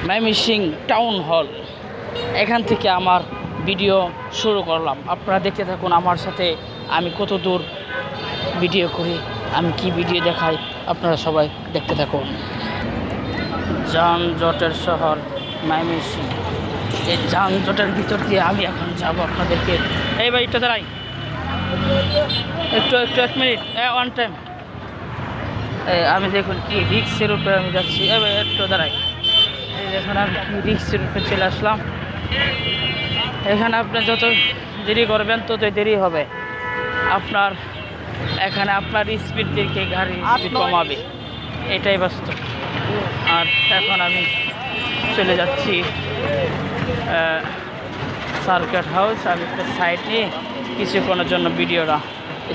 Mymensingh town hall, এখান থেকে আমার ভিডিও শুরু করলাম। আপনারা দেখতে থাকুন আমার সাথে, আমি কত দূর ভিডিও করি, আমি কি ভিডিও দেখাই, আপনারা সবাই দেখতে থাকুন। যানজটের শহর ময়মনসিংহ, এই যানজটের ভিতর দিয়ে আমি এখন যাব আপনাদেরকে। এই ভাই একটু দাঁড়াই, একটু 1 মিনিট, ওয়ান টাইম। আমি দেখুন কি রিক্সের উপরে আমি যাচ্ছি। এবার একটু দাঁড়াই, এই দেখুন আমি কি রিক্সের উপরে চলে আসলাম। এখানে আপনি যত দেরি করবেন ততই দেরি হবে আপনার। এখানে আপনার স্পিড দেখে গাড়ি স্পিড কমাবে, এটাই বাস্তব। আর এখন আমি চলে যাচ্ছি সার্কিট হাউস। আমি একটা সাইড নিয়ে কিছুক্ষণের জন্য ভিডিওটা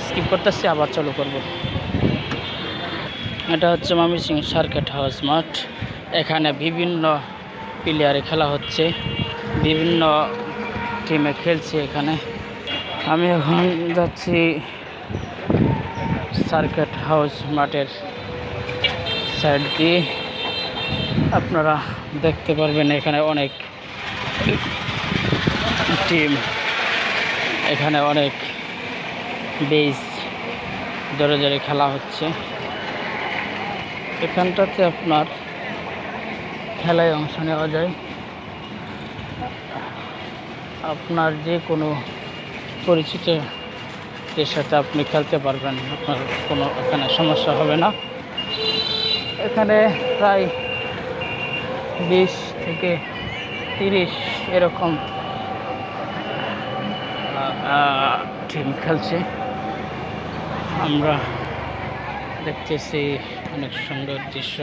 স্কিপ করতেছি, আবার চালু করব। এটা হচ্ছে ময়মনসিংহ সার্কিট হাউস মাঠ। এখানে বিভিন্ন প্লেয়ারে খেলা হচ্ছে, বিভিন্ন টিমে খেলছে এখানে। আমি এখন যাচ্ছি সার্কিট হাউস মাঠের সাইড দিয়ে। আপনারা দেখতে পারবেন এখানে অনেক টিম, এখানে অনেক বেস জোরে জোরে খেলা হচ্ছে। এখানটাতে আপনার খেলায় অংশ নেওয়া যায়, আপনার যে কোনো পরিচিতের সাথে আপনি খেলতে পারবেন, আপনার কোনো এখানে সমস্যা হবে না। এখানে প্রায় 20 থেকে 30 এরকম টিম খেলছে। আমরা দেখতেছি অনেক সুন্দর দৃশ্য।